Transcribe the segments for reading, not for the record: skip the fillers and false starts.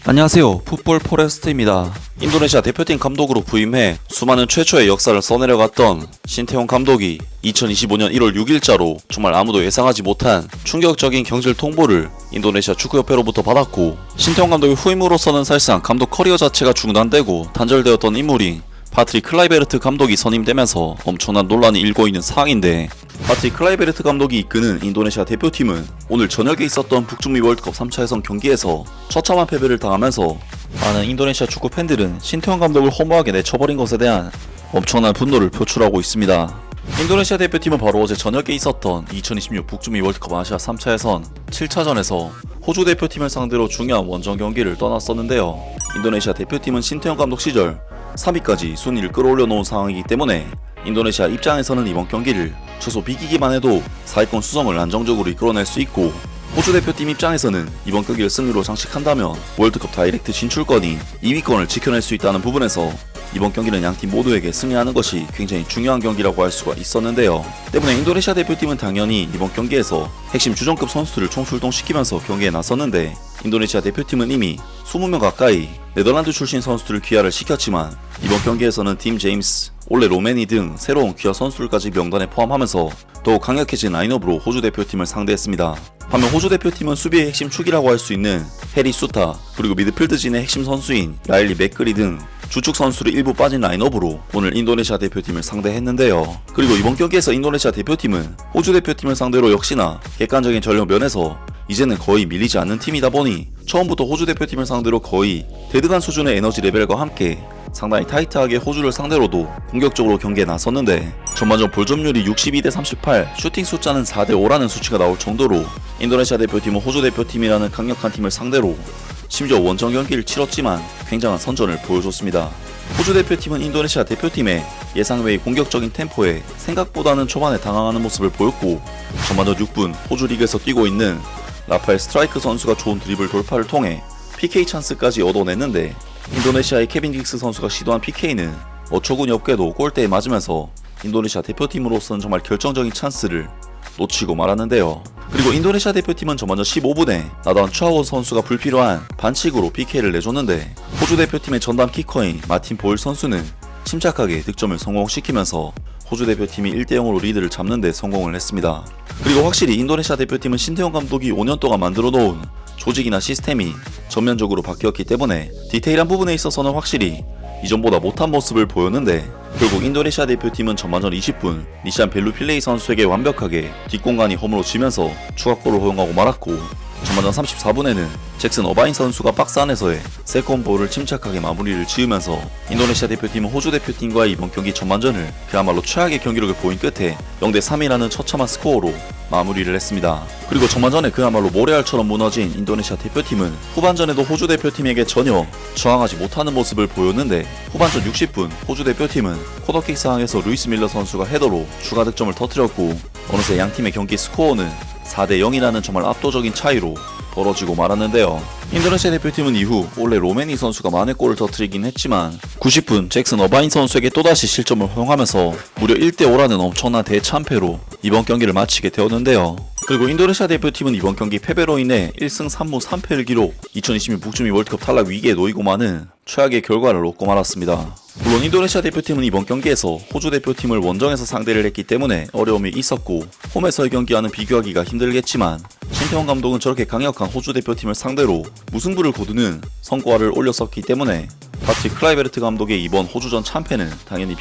안녕하세요. 풋볼 포레스트입니다. 인도네시아 대표팀 감독으로 부임해 수많은 최초의 역사를 써내려갔던 신태용 감독이 2025년 1월 6일자로 정말 아무도 예상하지 못한 충격적인 경질 통보를 인도네시아 축구협회로부터 받았고, 신태용 감독의 후임으로서는 사실상 감독 커리어 자체가 중단되고 단절되었던 인물이 파트릭 클라이베르트 감독이 선임되면서 엄청난 논란이 일고 있는 상황인데, 파트릭 클라이베르트 감독이 이끄는 인도네시아 대표팀은 오늘 저녁에 있었던 북중미 월드컵 3차 예선 경기에서 처참한 패배를 당하면서 많은 인도네시아 축구 팬들은 신태용 감독을 허무하게 내쳐버린 것에 대한 엄청난 분노를 표출하고 있습니다. 인도네시아 대표팀은 바로 어제 저녁에 있었던 2026 북중미 월드컵 아시아 3차 예선 7차전에서 호주 대표팀을 상대로 중요한 원정 경기를 떠났었는데요. 인도네시아 대표팀은 신태용 감독 시절 3위까지 순위를 끌어올려 놓은 상황이기 때문에 인도네시아 입장에서는 이번 경기를 최소 비기기만 해도 4위권 수성을 안정적으로 이끌어낼 수 있고, 호주 대표팀 입장에서는 이번 경기를 승리로 장식한다면 월드컵 다이렉트 진출권인 2위권을 지켜낼 수 있다는 부분에서 이번 경기는 양팀 모두에게 승리하는 것이 굉장히 중요한 경기라고 할 수가 있었는데요. 때문에 인도네시아 대표팀은 당연히 이번 경기에서 핵심 주전급 선수들을 총출동시키면서 경기에 나섰는데, 인도네시아 대표팀은 이미 20명 가까이 네덜란드 출신 선수들을 귀화를 시켰지만 이번 경기에서는 딤 제임스, 올레 로메니 등 새로운 귀화 선수들까지 명단에 포함하면서 더욱 강력해진 라인업으로 호주 대표팀을 상대했습니다. 반면 호주 대표팀은 수비의 핵심 축이라고 할 수 있는 해리 수타, 그리고 미드필드진의 핵심 선수인 라일리 맥그리 등 주축 선수를 일부 빠진 라인업으로 오늘 인도네시아 대표팀을 상대했는데요. 그리고 이번 경기에서 인도네시아 대표팀은 호주 대표팀을 상대로 역시나 객관적인 전력 면에서 이제는 거의 밀리지 않는 팀이다 보니 처음부터 호주 대표팀을 상대로 거의 데드간 수준의 에너지 레벨과 함께 상당히 타이트하게 호주를 상대로도 공격적으로 경기에 나섰는데, 전반전 볼 점유율이 62대 38, 슈팅 숫자는 4대 5라는 수치가 나올 정도로 인도네시아 대표팀은 호주 대표팀이라는 강력한 팀을 상대로 심지어 원정 경기를 치렀지만 굉장한 선전을 보여줬습니다. 호주 대표팀은 인도네시아 대표팀의 예상 외의 공격적인 템포에 생각보다는 초반에 당황하는 모습을 보였고, 전반전 6분 호주 리그에서 뛰고 있는 라파엘 스트라이크 선수가 좋은 드리블 돌파를 통해 PK 찬스까지 얻어냈는데, 인도네시아의 케빈 긱스 선수가 시도한 PK는 어처구니 없게도 골대에 맞으면서 인도네시아 대표팀으로서는 정말 결정적인 찬스를 놓치고 말았는데요. 그리고 인도네시아 대표팀은 전반전 15분에 나단 추아원 선수가 불필요한 반칙으로 PK를 내줬는데, 호주 대표팀의 전담 키커인 마틴 보일 선수는 침착하게 득점을 성공시키면서 호주 대표팀이 1대0으로 리드를 잡는 데 성공을 했습니다. 그리고 확실히 인도네시아 대표팀은 신태용 감독이 5년 동안 만들어 놓은 조직이나 시스템이 전면적으로 바뀌었기 때문에 디테일한 부분에 있어서는 확실히 이전보다 못한 모습을 보였는데, 결국 인도네시아 대표팀은 전반전 20분 니샨 벨루필레이 선수에게 완벽하게 뒷공간이 허물어지면서 추가골을 허용하고 말았고, 전반전 34분에는 잭슨 어바인 선수가 박스 안에서의 세컨볼을 침착하게 마무리를 지으면서 인도네시아 대표팀은 호주 대표팀과의 이번 경기 전반전을 그야말로 최악의 경기력을 보인 끝에 0대 3이라는 처참한 스코어로 마무리를 했습니다. 그리고 전반전에 그야말로 모래알처럼 무너진 인도네시아 대표팀은 후반전에도 호주 대표팀에게 전혀 저항하지 못하는 모습을 보였는데, 후반전 60분 호주 대표팀은 코너킥 상황에서 루이스 밀러 선수가 헤더로 추가 득점을 터뜨렸고, 어느새 양팀의 경기 스코어는 4대 0이라는 정말 압도적인 차이로 벌어지고 말았는데요. 인도네시아 대표팀은 이후 올레 로메니 선수가 만회골을 터뜨리긴 했지만 90분 잭슨 어바인 선수에게 또다시 실점을 허용하면서 무려 1대 5라는 엄청난 대참패로 이번 경기를 마치게 되었는데요. 그리고 인도네시아 대표팀은 이번 경기 패배로 인해 1승 3무 3패를 기록 2026 북중미 월드컵 탈락 위기에 놓이고 마는 최악의 결과를 얻고 말았습니다. 물론 인도네시아 대표팀은 이번 경기에서 호주 대표팀을 원정에서 상대를 했기 때문에 어려움이 있었고 홈에서의 경기와는 비교하기가 힘들겠지만, 신태용 감독은 저렇게 강력한 호주 대표팀을 상대로 무승부를 거두는 성과를 올렸었기 때문에 파트릭 클라이베르트 감독의 이번 호주전 참패는 당연히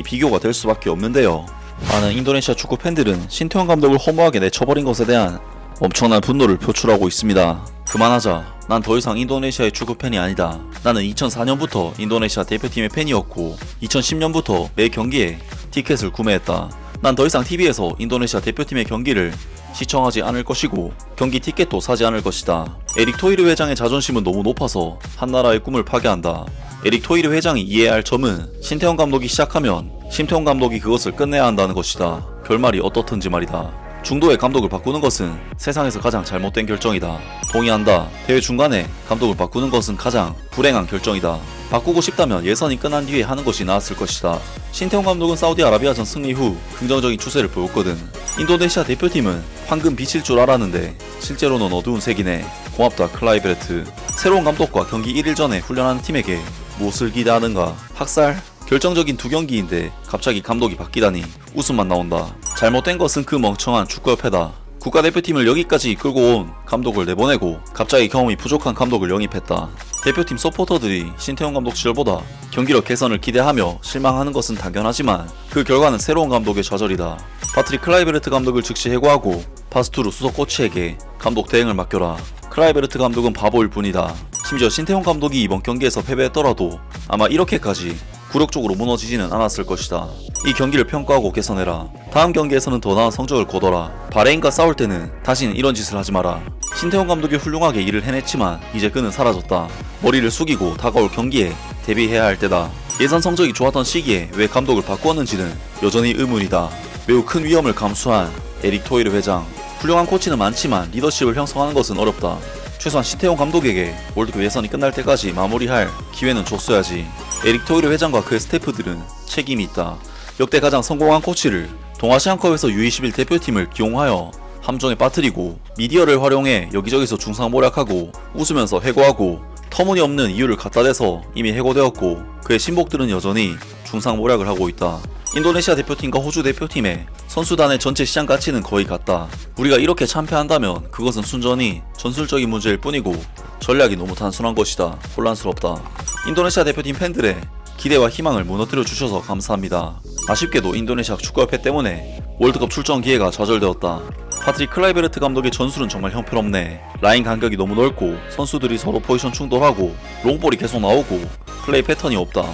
비교가 될 수밖에 없는데요. 많은 인도네시아 축구 팬들은 신태용 감독을 허무하게 내쳐버린 것에 대한 엄청난 분노를 표출하고 있습니다. 그만하자. 난 더 이상 인도네시아의 축구 팬이 아니다. 나는 2004년부터 인도네시아 대표팀의 팬이었고 2010년부터 매 경기에 티켓을 구매했다. 난 더 이상 TV에서 인도네시아 대표팀의 경기를 시청하지 않을 것이고 경기 티켓도 사지 않을 것이다. 에릭 토이르 회장의 자존심은 너무 높아서 한 나라의 꿈을 파괴한다. 에릭 토이르 회장이 이해해야 할 점은 신태용 감독이 시작하면 신태용 감독이 그것을 끝내야 한다는 것이다. 결말이 어떻든지 말이다. 중도의 감독을 바꾸는 것은 세상에서 가장 잘못된 결정이다. 동의한다. 대회 중간에 감독을 바꾸는 것은 가장 불행한 결정이다. 바꾸고 싶다면 예선이 끝난 뒤에 하는 것이 나았을 것이다. 신태용 감독은 사우디아라비아전 승리 후 긍정적인 추세를 보였거든. 인도네시아 대표팀은 황금 빛일 줄 알았는데 실제로는 어두운 색이네. 고맙다 클라이베르트. 새로운 감독과 경기 1일 전에 훈련하는 팀에게 무엇을 기대하는가? 학살? 결정적인 두 경기인데 갑자기 감독이 바뀌다니 웃음만 나온다. 잘못된 것은 그 멍청한 축구협회다. 국가대표팀을 여기까지 이끌고 온 감독을 내보내고 갑자기 경험이 부족한 감독을 영입했다. 대표팀 서포터들이 신태용 감독 시절보다 경기력 개선을 기대하며 실망하는 것은 당연하지만 그 결과는 새로운 감독의 좌절이다. 파트릭 클라이베르트 감독을 즉시 해고하고 파스투르 수석 코치에게 감독 대행을 맡겨라. 클라이베르트 감독은 바보일 뿐이다. 심지어 신태용 감독이 이번 경기에서 패배했더라도 아마 이렇게까지 굴욕적으로 무너지지는 않았을 것이다. 이 경기를 평가하고 개선해라. 다음 경기에서는 더 나은 성적을 거둬라. 바레인과 싸울 때는 다시는 이런 짓을 하지 마라. 신태용 감독이 훌륭하게 일을 해냈지만 이제 그는 사라졌다. 머리를 숙이고 다가올 경기에 대비해야 할 때다. 예선 성적이 좋았던 시기에 왜 감독을 바꾸었는지는 여전히 의문이다. 매우 큰 위험을 감수한 에릭 토이르 회장. 훌륭한 코치는 많지만 리더십을 형성하는 것은 어렵다. 최소한 신태용 감독에게 월드컵 예선이 끝날 때까지 마무리할 기회는 줬어야지. 에릭 토이르 회장과 그의 스태프들은 책임이 있다. 역대 가장 성공한 코치를 동아시안컵에서 U21 대표팀을 기용하여 함정에 빠뜨리고 미디어를 활용해 여기저기서 중상모략하고 웃으면서 해고하고 터무니없는 이유를 갖다 대서 이미 해고되었고 그의 신복들은 여전히 중상모략을 하고 있다. 인도네시아 대표팀과 호주 대표팀의 선수단의 전체 시장 가치는 거의 같다. 우리가 이렇게 참패한다면 그것은 순전히 전술적인 문제일 뿐이고 전략이 너무 단순한 것이다. 혼란스럽다. 인도네시아 대표팀 팬들의 기대와 희망을 무너뜨려 주셔서 감사합니다. 아쉽게도 인도네시아 축구협회 때문에 월드컵 출전 기회가 좌절되었다. 파트릭 클라이베르트 감독의 전술은 정말 형편없네. 라인 간격이 너무 넓고 선수들이 서로 포지션 충돌하고 롱볼이 계속 나오고 플레이 패턴이 없다.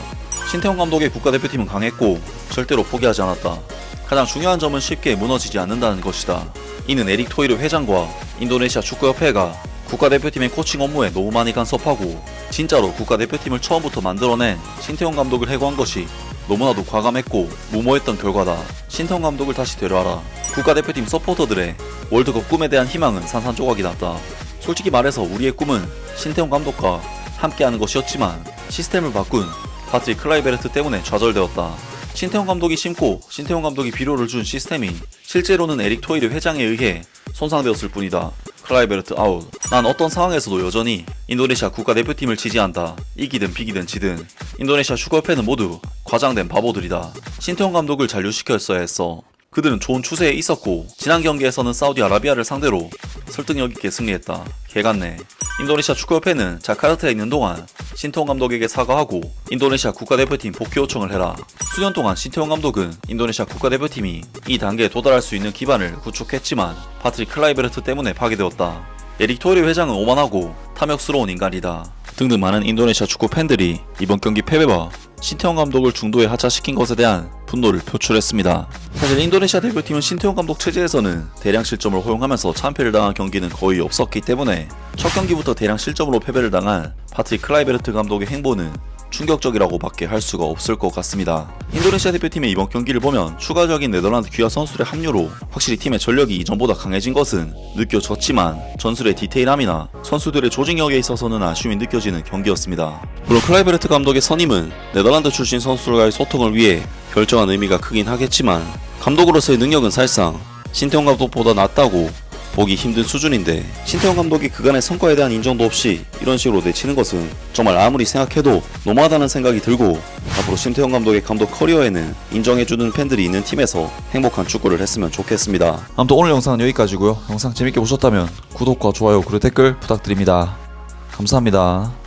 신태용 감독의 국가대표팀은 강했고 절대로 포기하지 않았다. 가장 중요한 점은 쉽게 무너지지 않는다는 것이다. 이는 에릭 토이르 회장과 인도네시아 축구협회가 국가대표팀의 코칭 업무에 너무 많이 간섭하고 진짜로 국가대표팀을 처음부터 만들어낸 신태용 감독을 해고한 것이 너무나도 과감했고 무모했던 결과다. 신태용 감독을 다시 데려와라. 국가대표팀 서포터들의 월드컵 꿈에 대한 희망은 산산조각이 났다. 솔직히 말해서 우리의 꿈은 신태용 감독과 함께하는 것이었지만 시스템을 바꾼 파트릭 클라이베르트 때문에 좌절되었다. 신태용 감독이 심고 신태용 감독이 비료를 준 시스템이 실제로는 에릭 토이르 회장에 의해 손상되었을 뿐이다. 클라이베르트 아웃. 난 어떤 상황에서도 여전히 인도네시아 국가대표팀을 지지한다. 이기든 비기든 지든 인도네시아 축구협회는 모두 과장된 바보들이다. 신태용 감독을 잔류시켰어야 했어. 그들은 좋은 추세에 있었고 지난 경기에서는 사우디아라비아를 상대로 설득력 있게 승리했다. 개같네. 인도네시아 축구협회는 자카르타에 있는 동안 신태용 감독에게 사과하고 인도네시아 국가대표팀 복귀 요청을 해라. 수년 동안 신태용 감독은 인도네시아 국가대표팀이 이 단계에 도달할 수 있는 기반을 구축했지만 파트릭 클라이베르트 때문에 파괴되었다. 에릭 토이르 회장은 오만하고 탐욕스러운 인간이다. 등등 많은 인도네시아 축구 팬들이 이번 경기 패배와 신태용 감독을 중도에 하차시킨 것에 대한 분노를 표출했습니다. 사실 인도네시아 대표팀은 신태용 감독 체제에서는 대량 실점을 허용하면서 참패를 당한 경기는 거의 없었기 때문에 첫 경기부터 대량 실점으로 패배를 당한 파트릭 클라이베르트 감독의 행보는 충격적이라고 밖에 할 수가 없을 것 같습니다. 인도네시아 대표팀의 이번 경기를 보면 추가적인 네덜란드 귀화 선수들의 합류로 확실히 팀의 전력이 이전보다 강해진 것은 느껴졌지만 전술의 디테일함이나 선수들의 조직력에 있어서는 아쉬움이 느껴지는 경기였습니다. 물론 클라이베르트 감독의 선임은 네덜란드 출신 선수들과의 소통을 위해 결정한 의미가 크긴 하겠지만 감독으로서의 능력은 사실상 신태용 감독보다 낫다고 보기 힘든 수준인데 신태용 감독이 그간의 성과에 대한 인정도 없이 이런 식으로 내치는 것은 정말 아무리 생각해도 너무하다는 생각이 들고 앞으로 신태용 감독의 감독 커리어에는 인정해주는 팬들이 있는 팀에서 행복한 축구를 했으면 좋겠습니다. 아무튼 오늘 영상은 여기까지고요. 영상 재밌게 보셨다면 구독과 좋아요 그리고 댓글 부탁드립니다. 감사합니다.